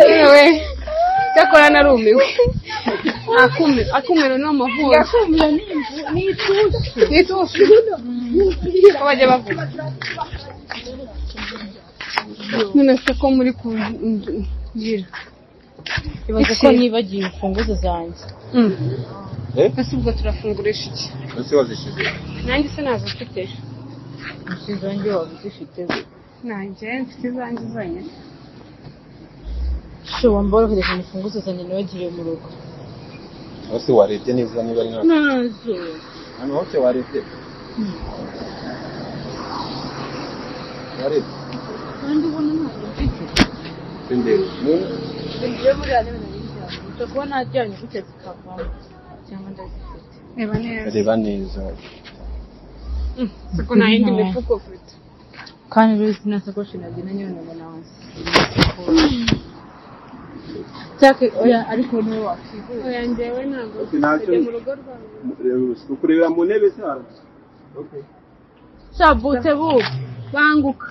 Ewe cyakora narumiwe akumira no mavuga akumira ni itushi abaje bavuga none se ko muri kungira ibaze ko nibagiye imfunguzo zanjye ese ubwo turafungurisha iki ese wazishize nanjye se nazo mfite zanjye wabizifite nanjye mfite zanjye zanye sho wamborohereje imfunguzo zanjye nibagiye mu rugo ese warebye neza niba ari nka nazo hano hose warebye warebye kandi ubona ntabwo mfite sindebe ngiye muri ane n'ibyo kubona najyanye gutya zikavamo cyangwa ndazifite reba neza siko nayindi mifuko mfite kandi ruzi na sakoshi nagina nyone nawe cyake oya ariko niwe wakigo oya njyewe ntabwo najye mu rugo rwawe ukurebera mu ntebe cyane okay sabute bu banguka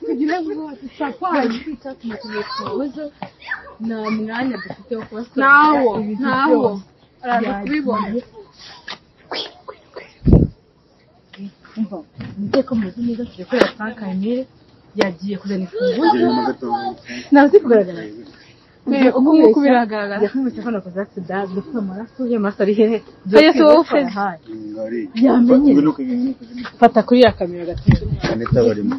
kugira ngo sapanye uzo na mwanya dufite wo kubasa nawo araza kubibona umva ndeko muzi neza tuje kuri atakanye yagiye kuzana imfunguzo nazi kugaragara uko muko biragaragara yakumvise ko nakoze accident dufite amaraso y'amasari hehe oya so ufeze yamenye fata kuri ya kamera gatatu ANITA barimo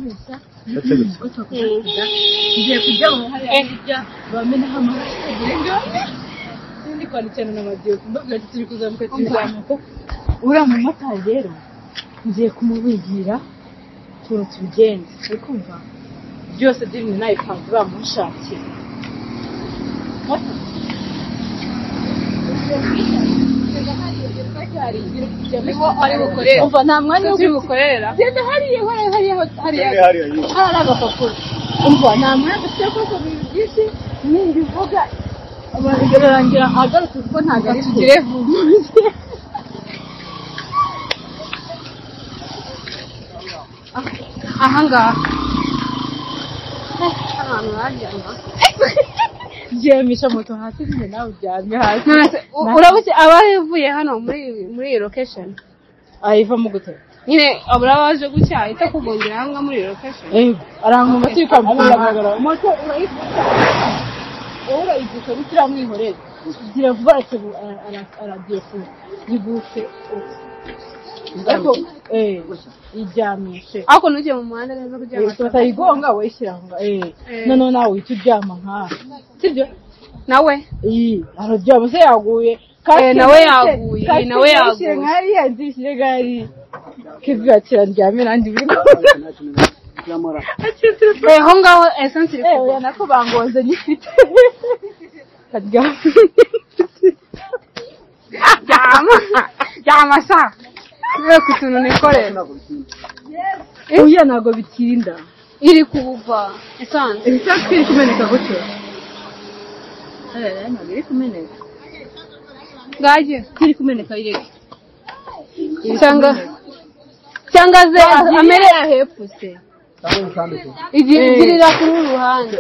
ngiye kujya mu hariya bamenaho amaraso ndi kwandikana na radio mbabwira ati turi kuzamuka tuzamuka uriya mu mata rero ngiye kumubigira tuntu tubigenze ariko umva byose biri nayo kandi bamushakira umva nta mwanya wo gukorera genda hariya agapapuro umva nta mwanya dufite kuko ibintu byinshi nimbivuga birarangira agarutse kuko ntabwo ari tugire vuba ahangaha ahantu hajyana jemisha moto hasi njye nawe uryamye hasi urabuze abavuye hano muri iyi location ayivamo gute nyine abura baje gucya ahita kugongera hamwe muri iyi location aranga moto ikambuka moto urayifata urayifata bitira mwihoreze gira vuba aradiyefu yiguse ariko iryamishe ako nujye mu muhanda neza kuryama batayigonga wayishyiranga none nawe uhita uryama nkaha sibyo nawe araryama se yaguye nawe yaguye nkariya nzishyire gari kivuga kiraryame nandi biri aho ngaho essence iri oya nako bangoze nyifite karyama yama sa kutuntu nikorera oya nago bitinda iri kubuva essence iri kumeneka gute ntabwo iri kumeneka ngaje iri kumeneka ireke cyangwa ze amere hepfo se igirira kuri ruhande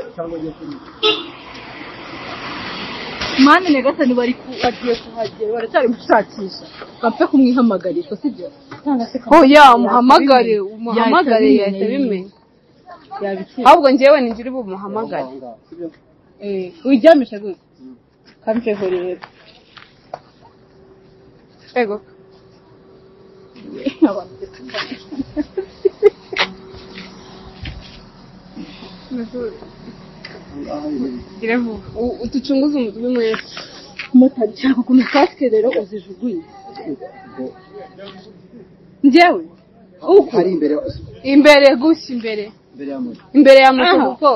mane negatani bagiye kuhagera baracyari gushakisha bapfe kumwihamagarira sibyo oya umuhamagare yahita bimenya ahubwo njyewe ninjiri bumuhamagare wiryamisha gute kamfeho rero ego Kirevu utuchunguze umutwe mwese motari cyangwa ukuntu kasike rero uzijuguye njyewe uko ari imbere gushya imbere ya moto kuko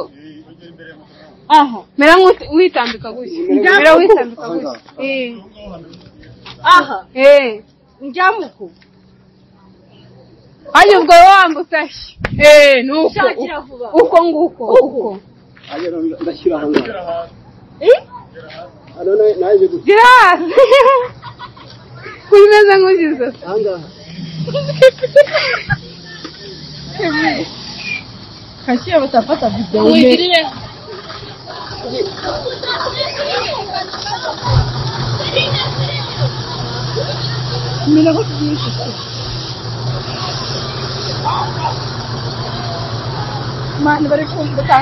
aha mera witambika gushya mera witambika gushya aha njyamuko Ayo ubwo wambutse. Nuko. Uko nguko. Uko. Ayo ndashyira hano. Naje gugira. Kuimeza ngujizo. Anga. Kashia watapata video. Uigirire. Mimi nako tuishi. Mani bari kumbuka.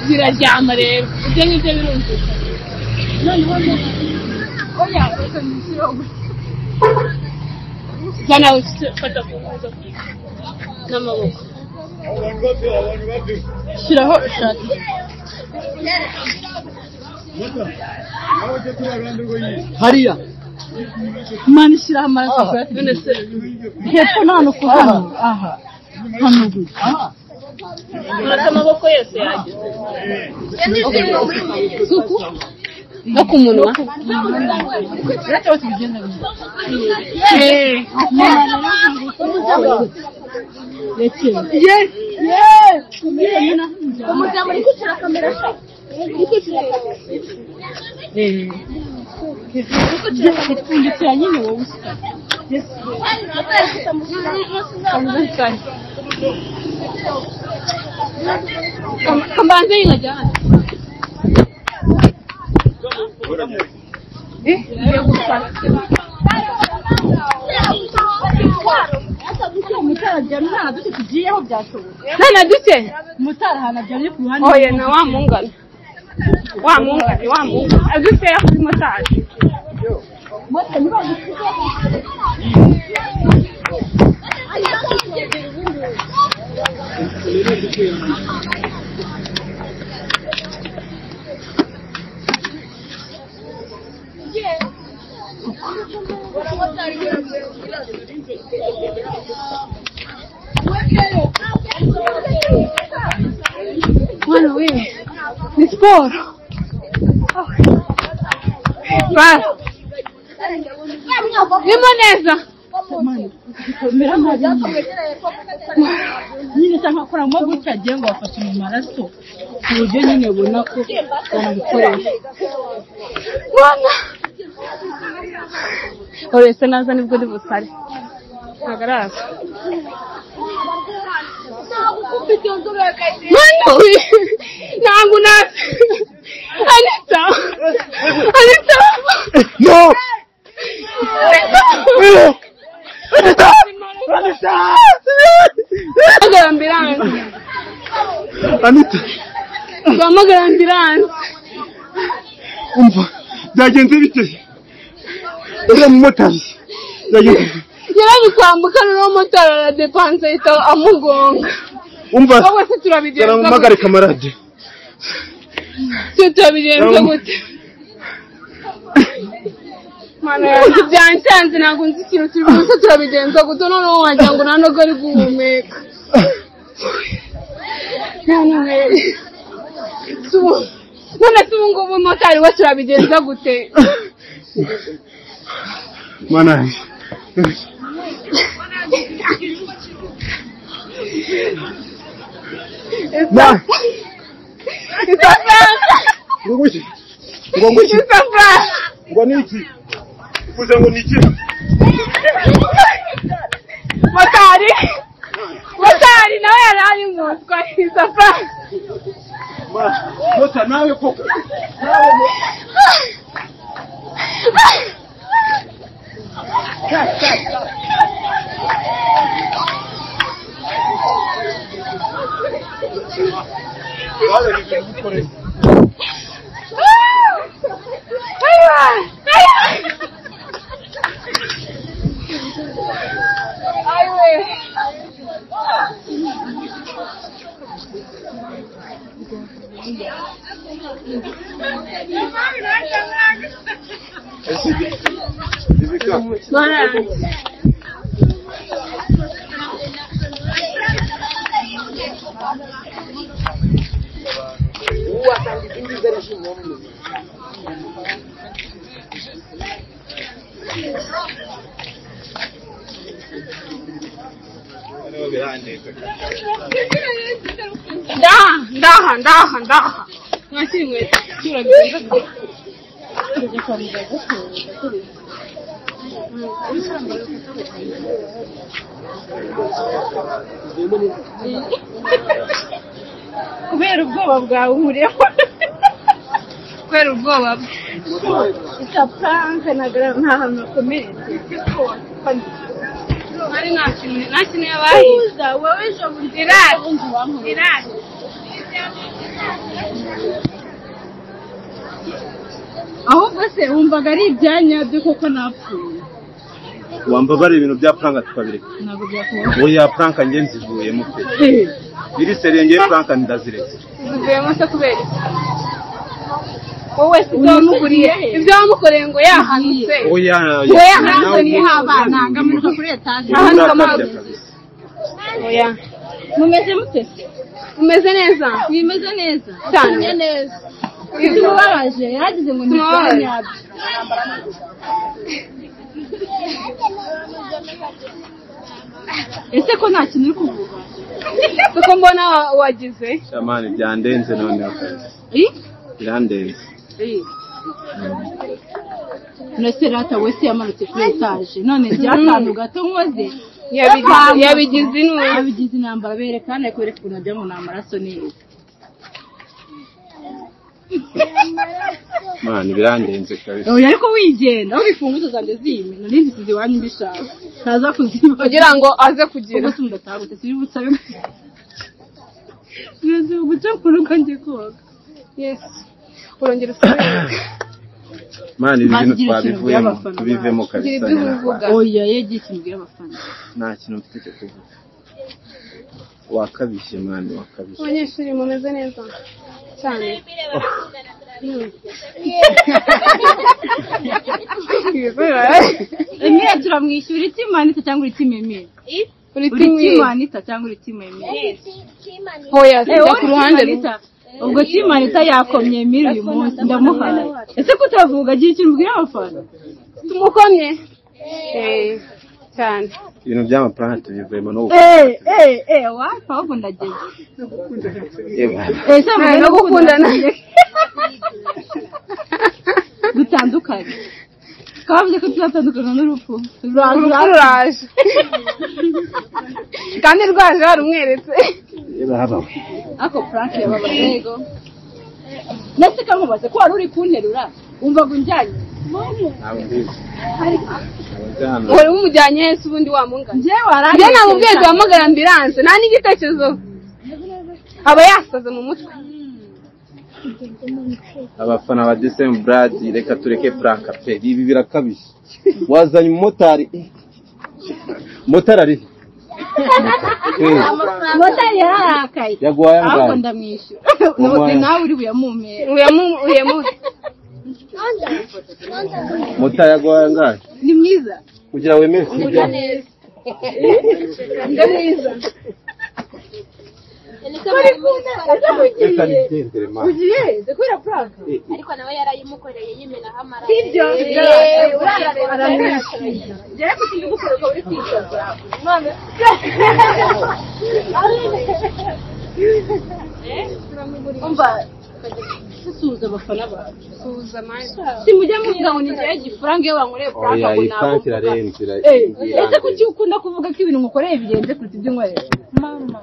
Ziraryama rero. Ibyo ngibyo birumvise. Oya, Jana ufata kuza n'amaboko. Shiraho ishati. Hariya. Mani shiraho amaraso. None se hepfo nano ko hano. Aha. Hano gudu. Murata amaboko yose yagize. Suku. No kumunwa. Rata watu bigenda biza. Yes. Umujambo uri kucira kamera sha. Kutundikira nyine wowe usika. Yes. Kambanze ingajana. Mutara jana nta duce tugiyeho byashoboka. Nana duce. Mutara hana jana ku ruhande. Oye na wa mungana. Duce ya kuri motari. Motari niba Mano wewe. Ni sport. Bas. Limoneza. mera mazi. Nyine cyangwa akora mu gutya agiye ngo afashe mu maraso. Ku buryo nyine ubona ko bamubikoresha. Mwana. Orese naza nibwo ndi busare. Nagaraza. Mwana we. Nangu nasi. Anita. No. Anita. Hamagara ambulance. Umva. Byagenze bite? Ese mumotari. Byagenze. Yari kwambuka no motari la dépense ito amugonga. Umva. Wowe se turabigenza. Yaramagare kamarade. Turabigenza gute? Mana yanjye byancanze ntabwo nzi ikintu turi turabigenza gute none wagira ngo nta nubwo ari guhumeka. None ubu ngubu motari we turabigenza gute? Mana. Ngoguchi. Ngoniki. Kuze ngo niki. Motari nawe yarari mutwa isafa. Mota nawe koko. Ndaha. Mwashimwe. kubera ubwoba bwawe umuremo Kubera ubwoba. ikapanka nagara nta hantu nakomeretse Ari nta kintu yabaye. uza wowe ejo bundi Irari. ahubwo se wumvaga ari ibyanyabyo koko napfuye wambabara ibintu bya prank tukabireka ntabwo byakubona oya prank nge nzivuyemo pe biri seriye nge prank ndaziretse Zivuyemo se kubera iki? Wowe si ibyo wamukoreye ngo yahanutse. oya ntabwo ni habana ngamiruka kuri etaje Ahanuka amazi. Oya. mumeze mute Umeze neza. bimeze neza Cyane. neza tumubabaje yaragize ngo ni ibyanyabyo ese ko nta kintu uri kuvuga Kuko mbona wagize. shamani byandenze noneho kazi byandenze Naserata wese yamanutse kuri etaje none byatanu gato nkoze Yabigize inwe. abigize intambara berekana kwereka ukuntu ajya mu namaraso neza mani birandenze kabisa oya ariko wigenda aho bifunguzo zanjye zimwe narindi sizi wanyu mbishaka ntaza kuziba Kugira ngo aze kugira. ubwo tumdatagute sibibutsa nzi guca ku rugo njye koga Yes. Urongera usubire. mani ibi bintu Bagira ikintu twabivuyemo by'abafana. tubivemo Gira kabisa ibyo uvuga. oya yegiye ikintu bwira abafana nta kintu mfite cyo kuvuga wakabishye mani wakabishye Abanyeshuri mumeze neza. Cyane. Emile turamwishyura itimanita cyangwa itimemere Uri uri timwe. timanita cyangwa uri timemere Hoya sijya ku ruhande ubwo timanita yakomye Emile uyu munsi ndamuhaye ese ko utavuga agira ikintu ubwira abafana tumukomye. Cyane. ibintu by'amaprank tubivuyemo no wapfa ahubwo ndageze No gukundana. dutandukanye twavuze ko tuzatandukana n'urupfu Ruraje. Kandi rwaje warumweretse. babawe ako Frank yababaye yego nese kamubaze ko wari uri kunterura wumvaga unjyanye ntabwo mbizi abajyana Uri umujyanye hese ubundi wamungana. njye warari Njye namubwiye duhamagara ambulance nta n'igitekerezo. Aba yasaze mu mutwe. abafana ba SAMEBLOOD reka tureke prank pe ibi birakabije wazanye umumotari ari motari yararakaye yaguhaye ahubwo angahe ndamwishyura nawe uri buyamumere motari yaguhaye angahe ni mwiza kugira wemere kujya Ndamwiza. reka nigendere mani ugiye ze kubera Frank ariko nawe yarayimukoreye yimenaho amaraso sibyo aramwishyuye njyewe kugira gukoreka uri kwisaza umva susuza abafana bawe Suza mani. si mujya muvuga ngo ni njyewe gifaranga iyo bankoreye Frank oya ngo iyi ntabwo prank irarenze ese kuki ukunda kuvuga ko ibintu mukoreye bigenze kuruta ibyo nkoreye mama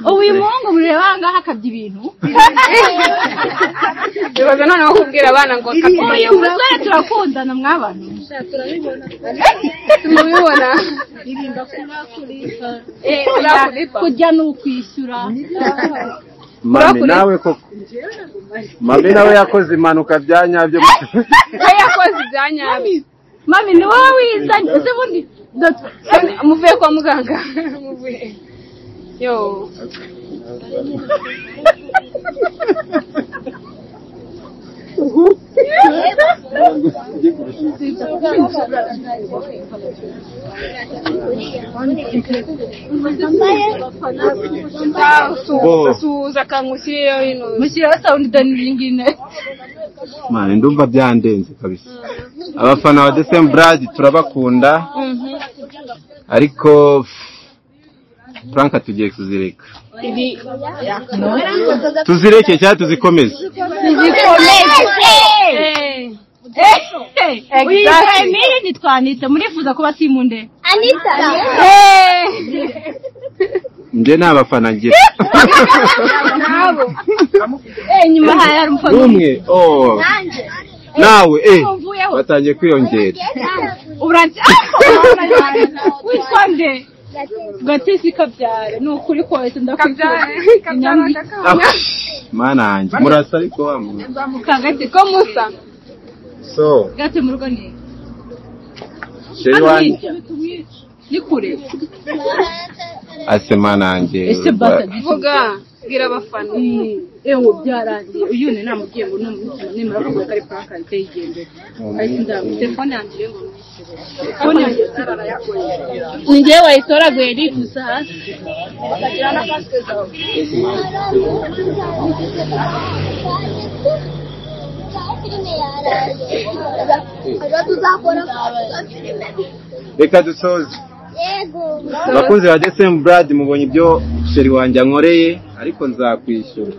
ubu uyu muhungu mureba aha ngaha akabya ibintu Bibaza noneho kubwira abana ngo uyu musore turakundana mwabana tumubibona. kujya ni ukwishyura mami nawe koko mami nawe yakoze impanuka bya nyabyo We yakoze ibyanyabyo. mami ni wowe wizanye ese bundi Muvuye kwa muganga. Muvuye. Yo. suza kangusiyo ino mushyira sound daningine mane ndumva byandenze kabisa abafana wa SAMEBLOOD turabakunda ariko Franka tugiye kuzireka tuzireke cyangwa tuzikomeze EMILE nitwanita murifuza kuba simunde ANITA nje n'abafana ngira nyuma hari umufana umwe nawe batangiye kwiyongera uranzi witwande gatisi kabyara nukuri kwese ndakwikira mana anje murasa ariko wamwe kagati ko musa so gate mu rugo ni sheri wanje ni kure ase mana anje ese bata vuga gira abafana ewo byarangiye uyu ni namugiye ngo nimara kuvuga kari Franka iteyigende ahise ndamu telefone yanjye ngo telefone yanjye sarara yakoye ninjye wayitoraguye ritusa hasi bagira na kaske zawe reka dusoze abakunzi ba SAMEBLOOD mubonye ibyo sheri wanjye ankoreye ariko nzakwishyura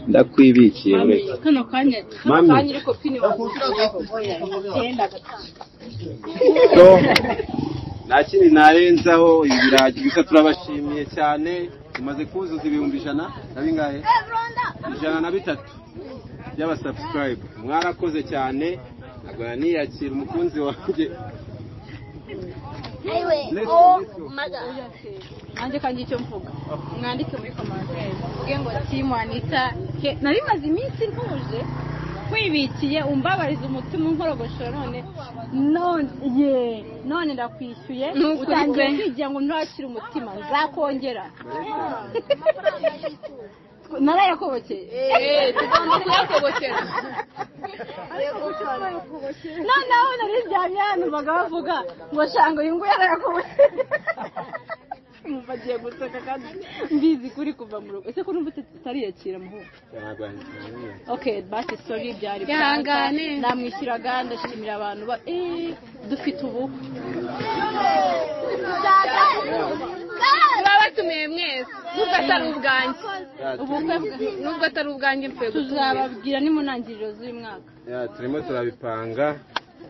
ndakwibikiye uretse kano kanya mami iriko pini so nta kindi narenzaho ibiragi gusa turabashimiye cyane tumaze kuzuza 100 na bingahe 103 by'abasubscribe mwarakoze cyane nagora niyakira umukunzi wanjye nanjye kandi icyo mvuga mwandike muri commentaire uvuge ngo team ANITA nari maze iminsi ntuje kwibikiye umbabariza umutima unkorogoshora none ndakwishyuye utangiye kwigira ngo ntakire umutima nzakongera narayakobokeye tugomba kuyakobokera noneho nariryamye hano bavuga ngo shango uyu nguyu yarayakobokeye bagiye guseka kandi mbizi kuri kuva mu rugo ese ko numva tutariyakira muhu okay basi sorry byari byangane namwishyuraga ndashimira abantu dufite ubu batumiye mwese nubwo atari ubwanjye nubwo atari ubwanjye mpe tuzababwira ni mu ntangiriro z'uyu mwaka turimo turabipanga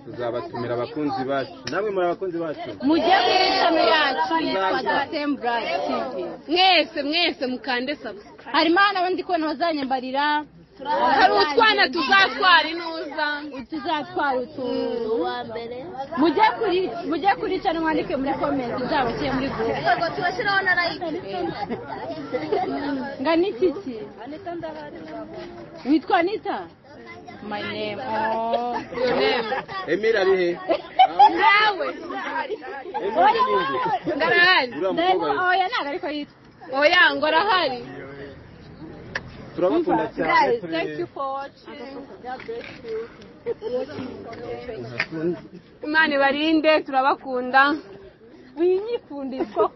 tuzabatumira abakunzi bacu namwe muri abakunzi bacu mujye kuri channel yacu yitwa SAMEBLOOD TV mwese mukande subscribe harimo n'abandi ko bazanyambarira hari utwana tuzatwara inuza tuzatwara utuntu wa mbere mujye kuri channel mwandike muri comment zabo cye muri group yego tubashiraho na like ngani iki ANITA ndabari witwa ANITA my name your name EMILE ari he nawe ngarahari oya ntago ariko yitwa oya ngo arahari turabakunda cyane thank you for watching God bless you Imana barinde turabakunda winyifundisho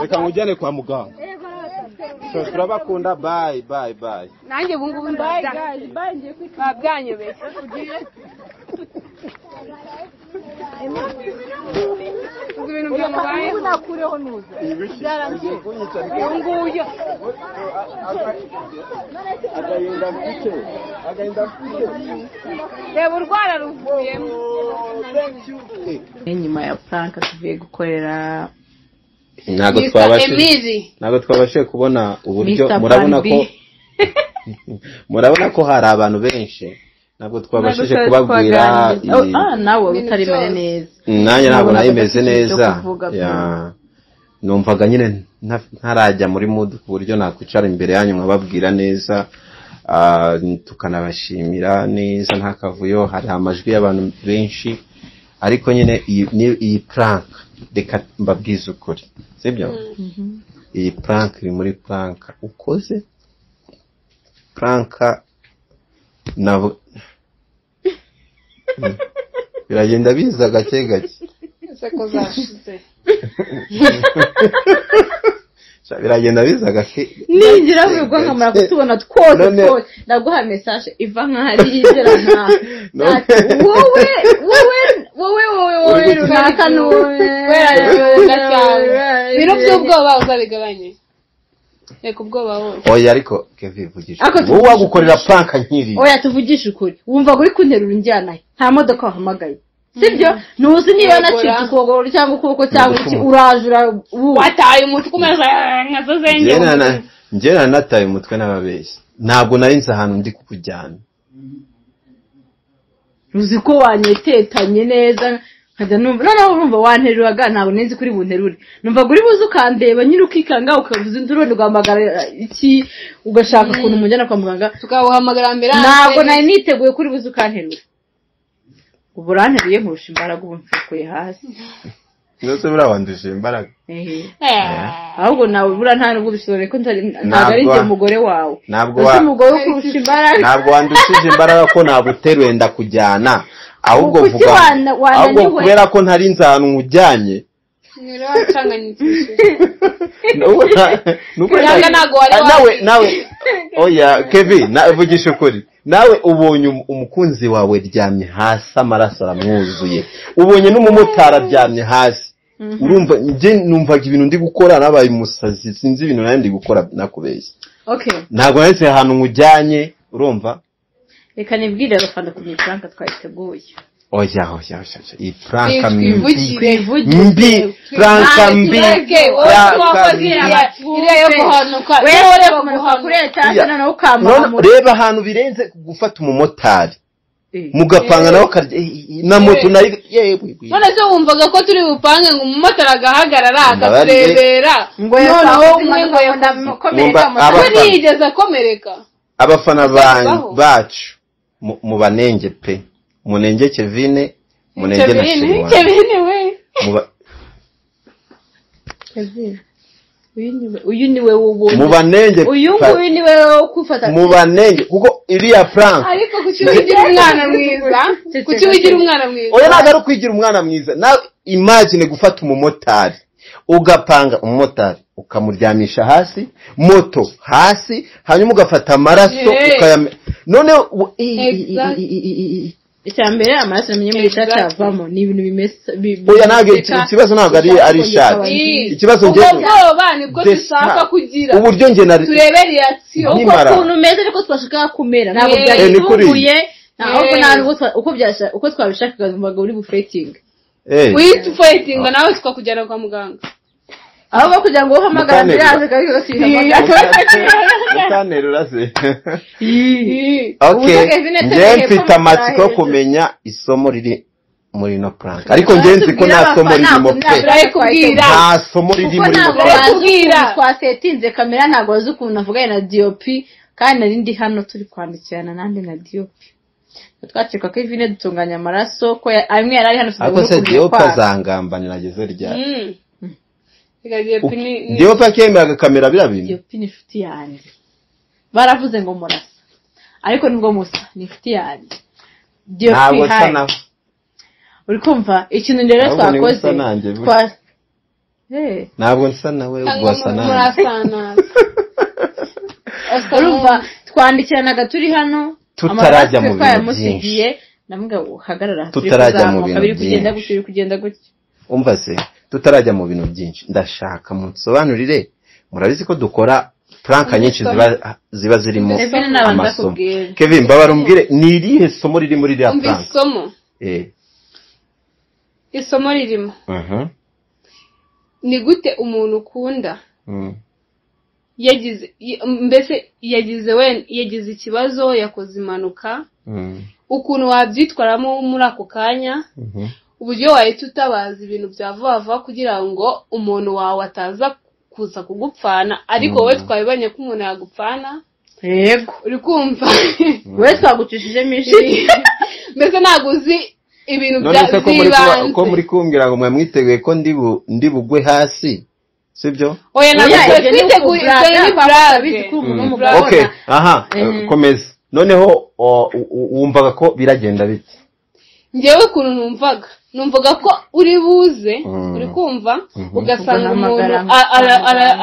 reka ngujyane kwa muganga so turabakunda bye nanjye ubu ngubu bye guys bye ngiye kwita babyanyobeye ibintu byamubaye nakureho nuza byarangiye nguyu agahinda mfite reba urwara ruvuyemo nyuma ya Franka tuvuye gukorera ntago twabashije kubona uburyo murabona ko hari abantu benshi ntabwo twabashije kubabwira nawe utarimere neza nanjye ntabwo nayimeze neza numvaga nyine ntarajya muri mood ku buryo nakwicara imbere yanyu nkababwira neza tukanabashimira neza nta kavuyo hari amajwi y'abantu benshi ariko nyine iyi prank reka mbabwize ukuri sibyo iyi prank iri muri prank ukoze prank nabo biragenda biza gake gake ese ko zashize biragenda biza gake ningira vuga nkamara kutubona twose ndaguha message iva nk'ahari yizera wowe runaka bino by'ubwoba uzabigabanye reka ubwoba wowe oya ariko Kevin vugisha wowe wagukorera prank nkiri oya tuvugisha ukuri wumva uri kunterura injyana nta modoka wahamagaye sibyo ntuzi niba nacitse ukuguru cyangwa ukuboko cyangwa iki urajura wataye umutwe umeze nkazo zenye njye nataye umutwe n'ababeshyi ntabwo nari nzi ahantu ndi kukujyana uzi ko wanyetetanye neza nkajya numva noneho urumva wanteruraga ntabwo nzi kuri bunterure numva uri buze ukandeba nyine ukikanga ukavuza induru ugahamagara iki ugashaka ukuntu umujyana kwa muganga tukawuhamagara mbere ntabwo nari niteguye kuri buze ukanterura uburanteriye nkurusha imbaraga ubu mfukuye hasi ndetse burabanduje imbaraga ahubwo nawe bura nta nubwo bishoboye ko ntabwo ari njye umugore wawe ntabwo umugore ukurusha imbaraga ntabwo wandushije imbaraga ko naguteruye ndakujyana ahubwo vuga ahubwo kubera ko ntari nzi ahantu nkujyanye Ngira wacanganyikishije nawe oya Kevin navugisha ukuri nawe ubonye umukunzi wawe ryamye hasi amaraso aramwuzuye ubonye n'umumotari aryamye hasi urumva nje numvaga ibintu ndi gukora nabaye umusazi sinzi ibintu nari ndi gukora nakubeshye ntabwo nahise ahantu nkujyanye urumva reka nibwire abafana ku prank twayiteguye oya iyi prank mbi prank mbi reba ahantu birenze gufata umumotari mugapanga nawe na moto nayo none se wumvaga ko turi bupange ngo umumotari agahagarara akaturebera noneho umwe ngo yakomereka ntiyigeze akomereka abafana bacu mu banenge pe munenge Kevin munenge na Shirwa Kevin we Kevin uyu niwe wubonye mu banenge uyu niwe wo kufata mu banenge kuko iriya prank ariko kuki wigira umwana mwiza oya nagara kwigira umwana mwiza na imagine gufata umumotari ugapanga umumotari ukamuryamisha hasi moto hasi hanyuma ugafata amaraso none icyambere amaraso menye muri cyavamo ni ibintu bimesa oya nage ikibazo ntabwo ari shati ikibazo nge ubwoba nibwo dushaka kugira uburyo nge na turebe reaction ukuntu meze ariko twashaka kumera ntabwo byarifunguye ahubwo ntabwo uko twabishakaga numvaga uri bufeting wit fighting nawe twakujyana kwa muganga ahubwo kugira ngo uhamagara biraje kandi ukanerura se okay nje mfite amatsiko kumenya isomo riri muri no prank ariko nje nzi ko nta somo ririmo pe nta somo riri muri no prank twasetinze kamera ntabwo wazi ukuntu navuganye na DOP kandi nari ndi hano turi kwandikirana nande na DOP twaceka ko Kevin dutunganya amaraso ko amwe yari hano ariko se DOP azangambanira ageze rya DOP akemera kamera birabindi DOP ni inshuti yanjye baravuze ngo murasa ariko nubwo musa ni inshuti yanjye ntabwo sana uri kumva ikintu rero twakoze ntabwo nsa nawe ubwasana urumva twandikiranaga turi hano tutarajya mu bintu byinshi namwe uhagarara tutarajya mu bintu byinshi kugenda gutya umva se tutarajya mu bintu byinshi ndashaka munsobanurire murabizi ko dukora prank nyinshi ziba zirimo amasomo Kevin babarumbwire ni irihe somo riri muri iriya prank isomo ririmo ni gute umuntu ukunda yagize ikibazo yakoze impanuka ukuntu wabyitwaramo muri ako kanya uburyo wahita utabaza ibintu bya vuba vuba kugira ngo umuntu wawe ataza kuza kugupfana ariko wowe twabibanye ko umuntu yagupfana yego uri kumva wowe twagucishijemo ishi mbese ntabwo uzi ibintu by'ibanze ko muri kumbwira ngo mwamwiteguye ko ndi bugwe hasi sibyo oya ntabwo twiteguye ni brave okay aha komeza noneho wumvaga ko biragenda bite ngewe kuntu numvaga ko uri buze uri kumva ugasanga umuntu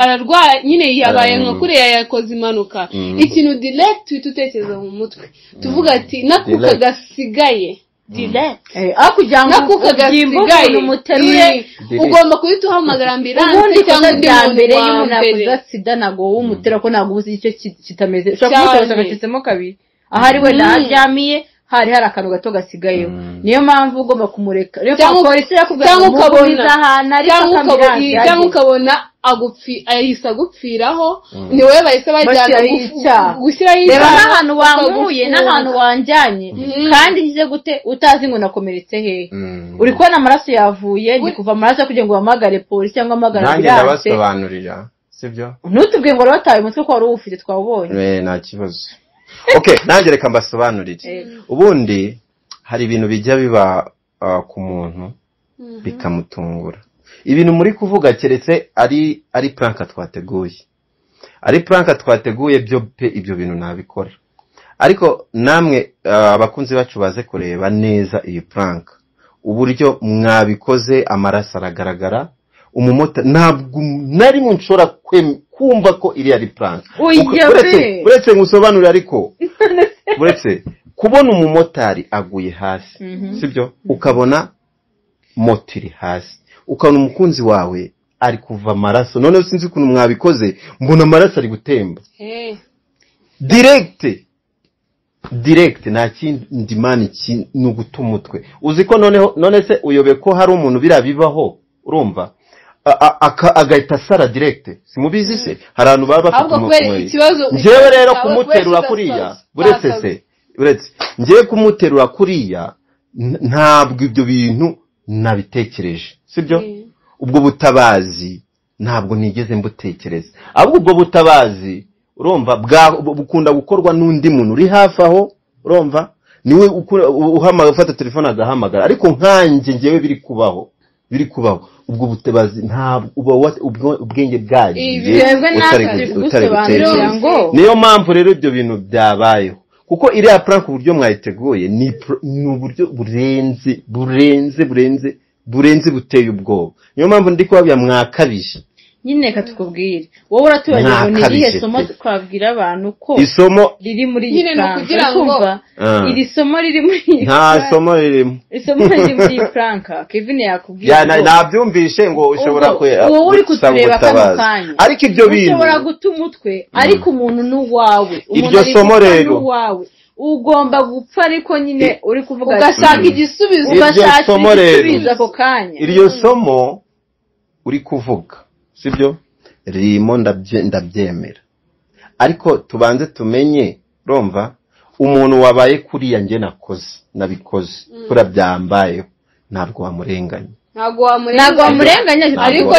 ararwaye nyine yabaye nka kuriya yakoze impanuka ikintu direct utekereza mu mutwe tuvuga ati nakuka gasigaye direct kugira ngo gasigaye umuterure ugomba kuhita uhamagara ambulance cyangwa undi muntu y'umuntu yakoze sida nago w'umutera ko nago uzi icyo kitameze ushobora kumutera agacitsemo kabiri ahari we naryamiye hari akantu gato gasigayeho niyo mpamvu ugomba kumureka rero polisi yakubwira ngo muburiza ahantu ari akamiranga cyangwa ukabona ahise agupfiraho ni wowe bahise bajyana gushyiraho reba n'ahantu wankuye n'ahantu wanjyanye kandi ngize gute utazi ngo nakomeretse hehe uri kubona amaraso yavuye ni kuva amaraso kugira ngo uhamagare polisi cyangwa uhamagare nanjye ndabasobanurira sibyo ntutubwiye ngo wataye umutwe ko wari uwufite twawubonye nta kibazo okay nanjye reka mbasobanurire ubundi hari ibintu bijya biba ku muntu bikamutungura ibintu muri kuvuga keretse ari prank twateguye byo pe ibyo bintu nabikora ariko namwe abakunzi bacu baze kureba neza iyi prank uburyo mwabikoze amaraso aragaragara umumota ntabwo nari nshobora kumva ko iri ari prank uretse ngusobanurira ariko uretse kubona umumotari aguye hasi sibyo ukabona moto iri hasi ukabona umukunzi wawe ari kuva amaraso none sinzi ukuntu mwabikoze mbona amaraso ari gutemba direct nta kindi mani ni uguta umutwe uzi ko none se uyobe ko hari umuntu birabibaho urumva agahita asara direct simubizi se hari abantu baba bafite umutwe njyewe rero kumuterura kuriya uretse njyewe kumuterura kuriya ntabwo ibyo bintu nabitekereje sibyo ubwo butabazi ntabwo nigeze mbutekereza ahubwo ubwo butabazi urumva bukunda gukorwa n'undi muntu uri hafi aho urumva niwe uhamagara ufata telefone agahamagara ariko nkanjye njyewe biri kubaho ubwo butabazi ntabwo ubwenge bwagiye utari niyo mpamvu rero ibyo bintu byabayeho kuko iriya prank uburyo mwayiteguye ni uburyo burenze buteye ubwoba niyo mpamvu ndi kubabwira mwakabije nyine reka tukubwire wowe uratubaje ngo ni irihe somo twabwira abantu ko isomo riri muri iyi prank iri somo riri muri nta somo ririmo isomo riri muri iyi prank Kevin yakubwira nabyumvishe ngo ushobora wowe uri kutureba kano kanya ariko ibyo bintu ushobora guta umutwe ariko umuntu n'uwawe iryo somo rero ugomba gupfa ariko nyine uri kuvuga ugashaka igisubizo ako kanya iryo somo uri kuvuga sibyo ririmo ndabyemera ariko tubanze tumenye urumva umuntu wabaye kuriya nge nabikoze kura byambayeho ntabwo wamurenganya ariko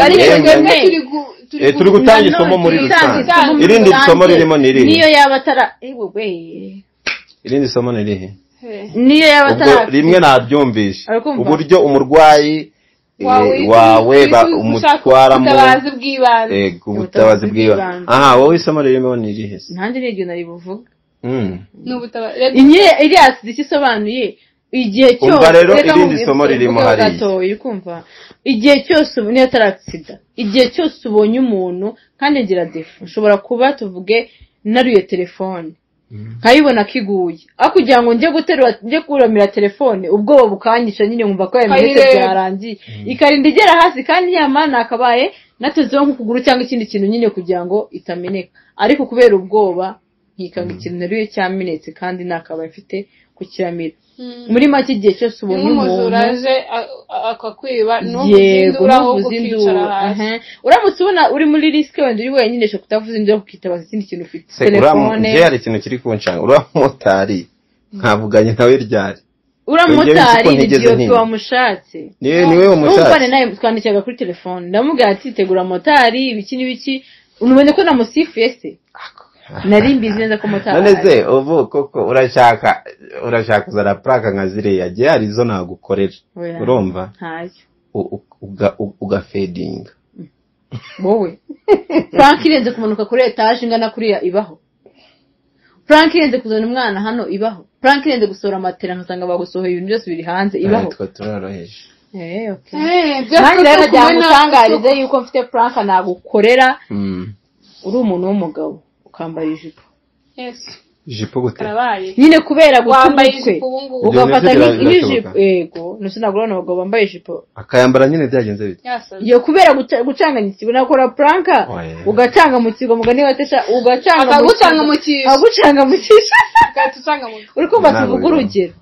turi gutanga isomo muri rusange irindi somo ririmo nirihe niyo yaba atara irindi somo nirihe niyo yaba atara rimwe nabyumvishe uburyo umurwayi wawe umutwaramo ubutabazi bw'ibanze wowe isomo ririmo nirihe nanjye n'iryo naribuvuga n'ubutabazi iriya sida isobanuye igihe cyose umva rero irindi somo ririmo hariya ukumva igihe cyose niyo taraksida igihe cyose ubonye umuntu kandi ngira defu ushobora kuba tuvuge naruye telefone nkayibona kiguye aho kugira ngo njye kuramira telefone ubwoba bukanyisha nyine nkumva ko yaminetse byarangiye ikarinda igera hasi kandi nyamana akabaye natezeho nk'ukuguru cyangwa ikindi kintu nyine kugira ngo itameneka ariko kubera ubwoba nkikanga ikintu naruye cyamenetse kandi nakabaye mfite kukiramira muri make igihe cyose ubonye umuntu uraje akakwiba ntuzinduraho ukicara hasi uramutse ubona uri muri risike wenda uri wenyine cyo kutavuza indyo kukitabaza ikindi kintu ufite telefone hari ikintu kiri kunshanga uramotari nkavuganye nawe ryari uramotari n'igihe wamushatse niwe wamushatse umva nawe twandikaga kuri telefone ndamubwira ati tegura motari ibiki n'ibiki unubone ko namusifuye se nari mbizi neza ko motari none se ubu koko urashaka kuzana plaka nka ziriya gihe hari izo nagukorera urumva ugafedinga wowe plaka irenze kumanuka kuri etaje ingana kuriya ibaho prank irenze kuzana umwana hano ibaho, prank irenze gusohora amatera nkasanga bagusohoye ibintu byose biri hanze ibaho. Twa turoroheje. Okay. Kandi rero byamutangarize yuko mfite prank nagukorera. Uri umuntu w'umugabo ukambara ijipo. Yes. Ijipo gute? Nyine kubera wambaye ijipo ugafata nk'ijipo. Yego, nose nagurana abagabo bambaye ijipo. Akayambara nyine byagenze bite? Yo kubera gucanganya ikigo nakora prank ugacanga mu kigo mugani watesha ugacanga mu kigo agucanga mu kigo ukatucanga mu uri kumva tuvuga urugero.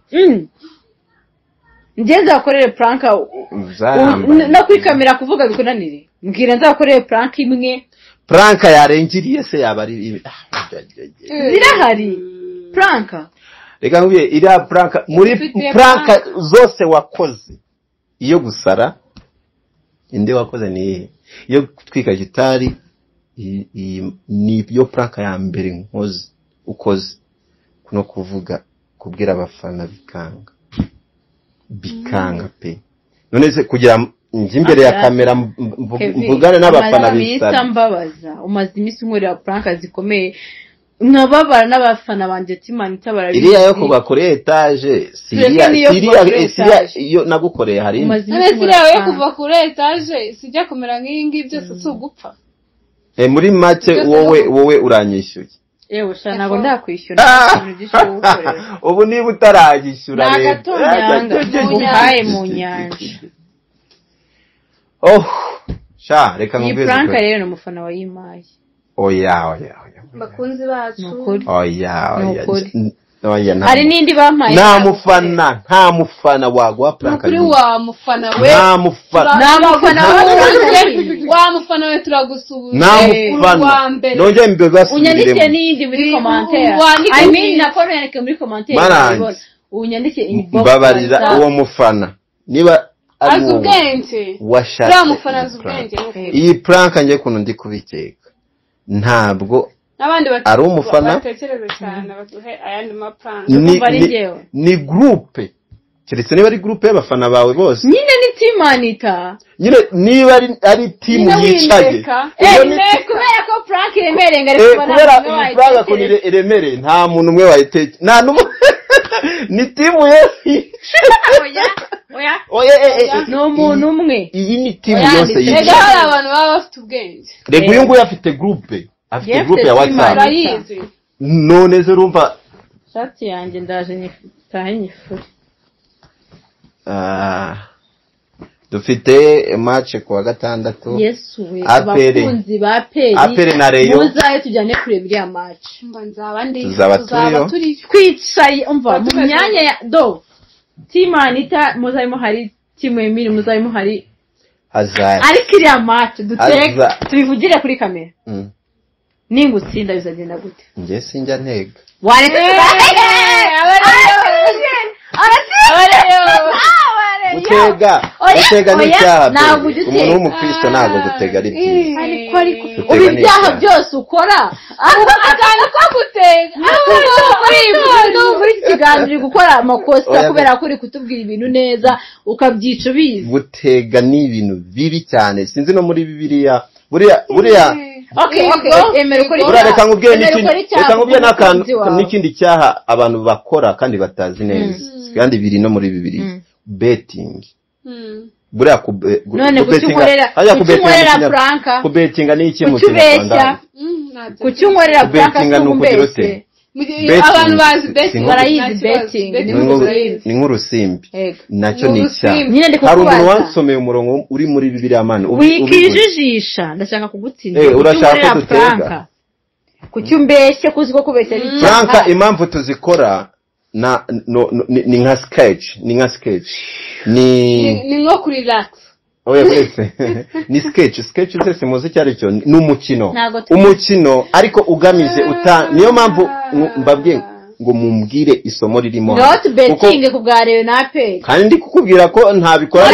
Ngenza akorere prank no kwikamera kuvuga bikunanire. Mbwira nzakorere prank imwe. Prank yarengiriye se yabari zirahari prank. Reka nguye ira prank muri prank zose wakoze. Iyo gusara inde wakoze ni iyo twika gitari ni byo prank ya mbere nkoze ukoze kuno kuvuga kubwira abafana bikanga pe. None se kugira imbere ya kamera mvugana n'abafana bisara mbabaza umaze imisi nkorera prank zikomeye nkababara n'abafana banje timanita barabizi. Iriya yo kuba kuri etage Syria iyo nagukoreye hari Syria yo kuva kuri etage sijya kumera nk'ingi byose sugupfa. Muri make wowe uranyishyuye. Yewe shana ntabwo ndakwishyura ibintu byinshi gukorera. Ubu niba utaragishyura rero nagatonyaye mu nyanja. Sha reka ngubeze. Ni prank rero n'umufana wa EMILE. Oya. Bakunzi bacu. Oya. Hari nindi bampaye. Nta mufana wagwa prank. Kuri wa mufana we. Nta mufana wa mufana we turagusubiza. Nta mufana. Nonje mbebasubiremo. Unyandike nindi muri commentaire. I mean nakora yanike muri commentaire. Unyandike inbox. Babarira uwo mufana. Niba azubwenge washaka iyi prank ngiye kuno ndi kubikeka ntabwo nabandi ari umufana batekereza cyane baduhe ayandi ma prank ni groupe kiretse niba ari groupe y'abafana bawe bose nyine ni team ANITA nyine niba ari team yicaye kubera ko prank iremerenga kubera prank ko iremere nta muntu umwe wayiteke nta numwe ni team yesi oya no muntu umwe iyi ni team yose yicaye rega hari abantu baba bafite ubwenge rega uyu nguyu afite groupe ya WhatsApp none ze rumva shati yanjye ndaje nyitahe nyifuri dufite match kwa gatandatu Yesu abakunzi ba Apere na Reyo muzaye tujyane kureba iriya match tuzaba turi twicaye umva mu myanya ya do team ANITA muzayimo hari team EMILE muzayimo hari azaya ariko iriya match duteka tubivugire kuri kamera ningutsinda bizagenda gute nje sinjya ntega wareka gutega n'icyaha umuntu w'umukristo ntabwo gutega ari byiza ubu ibyaha byose ukora akana ko gutega muri iki kiganiro gukora amakosa kubera ko uri kutubwira ibintu neza ukabyica ubizi gutega ni ibintu bibi cyane sinzi no muri Bibiliya buriya reka nkubwire n'ikindi cyaha abantu bakora kandi batazi neza kandi biri no muri Bibiliya betting buriya none kucyunkorera prank kubetinga ni iki mu Kinyarwanda kucyunkorera prank kumbese abantu bazi betting barayizi betting ni nk'urusimbi nacyo ni icyaha hari umuntu wansomeye umurongo uri muri Bibiliya mani wikijijisha ndashaka kugutsinda urashaka ko dutega kucyumbeshye kuziko kubeshya ari prank impamvu tuzikora ni nka sketch ni nko kuri relax oya mwese ni sketch zese muzi cyari cyo ni umukino ariko ugamije niyo mpamvu mbabwiye ngo mumbwire isomo ririmo not betting kubwarewe nape kandi kukubwira ko ntabikora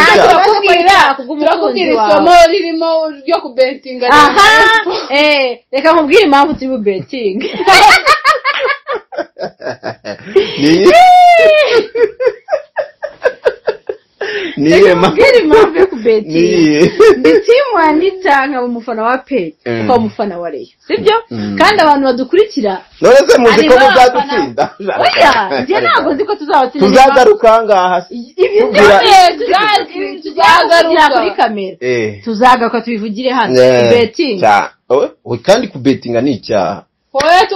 turakubwira isomo ririmo ryo kubetinga reka nkubwire impamvu turi betting niye impamvu yo beti ndi timu ANITA nkaba umufana wa Pay ukaba umufana wa Rayon sibyo kandi abantu badukurikira none se muzi ko muzadutsinda oya njye ntabwo nzi ko tuzabatsinda tuzagaruka ngaha ibyo tuzagaruka kuri kamera tuzagaruka tubivugire hano betting kandi kubetinga ni icyaha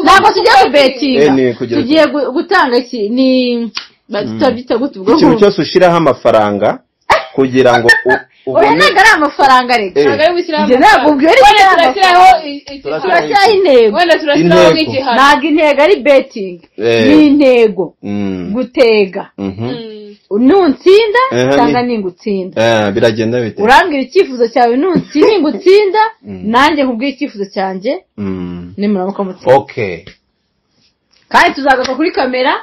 ntabwo tugiye kubetinga tugiye gutanga iki ni babyita gute ubwo ikintu cyose ushiraho amafaranga kugira ngo oya ntabwo ari amafaranga reka ntabwo ari gushyiraho ntabwo ubwo turashyiraho intego wenda turashyiraho nk'igihano ntabwo intego ari betting ni intego gutega nutsinda cyangwa ningutsinda biragenda bite urambwira icyifuzo cyawe ningutsinda nanjye nkubwira icyifuzo cyanjye nimuramuka mutsinda okay kandi tuzagaruka kuri kamera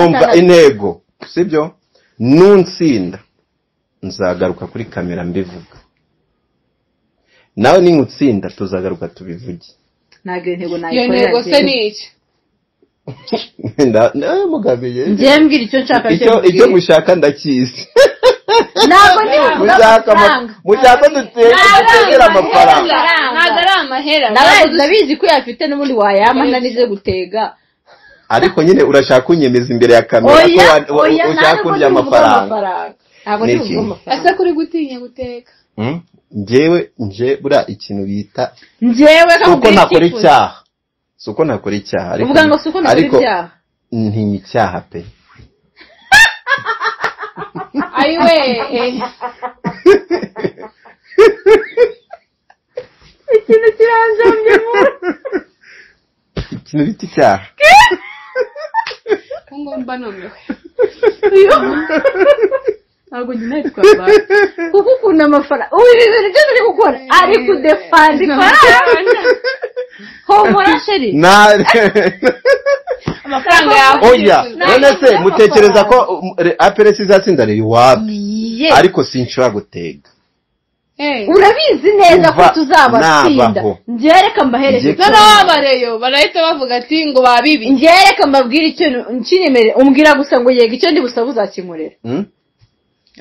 umva intego sibyo nutsinda nzagaruka kuri kamera mbivuga nawe ningutsinda tuzagaruka tubivuge ntabwo intego iyo ntego se ni iki mugabiye njye mbwira icyo nshaka icyo mushaka ndakizi ntabwo ni mushaka dutegera amafaranga ntabwo ari amahera ndabizi ko yafite n'ubundi wayama nanize gutega ariko nyine urashaka kunyemeza imbere ya kamera ko ushaka kurya amafaranga ntabwo ni amafaranga ase kuri gutinya guteka nje bura ikintu bita uko nakora icyaha suko nakora icyaha ariko uvuga ngo suko nakora icyaha ntinya icyaha pe ayiwe ikintu kiranjamye ikintu bita icyaha ngo mba nomewe ntabwo njye nitwaba kuko ukunda amafaranga ubu ibi bintu byose uri gukora ari kudefanda ifaranga homora sheri amafaranga yawe oya none se mutekereza ko APRS izatsinda rero iwapi ariko sinshobora gutega urabizi neza ko tuzabatsinda ngereka mbahereze n'abareyo barahita bavuga ati ngo babibi ngereka mbabwira icyo ncinyemerere umbwira gusa ngo yego icyo ndi busaba uzakinkorera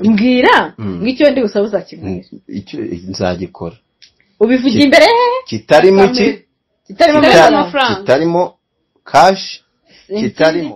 mbwira ngicyo ndi busaba uzakinkorera icyo nzagikora ubivuga imbere kitarimo amafaranga kitarimo cash kitarimo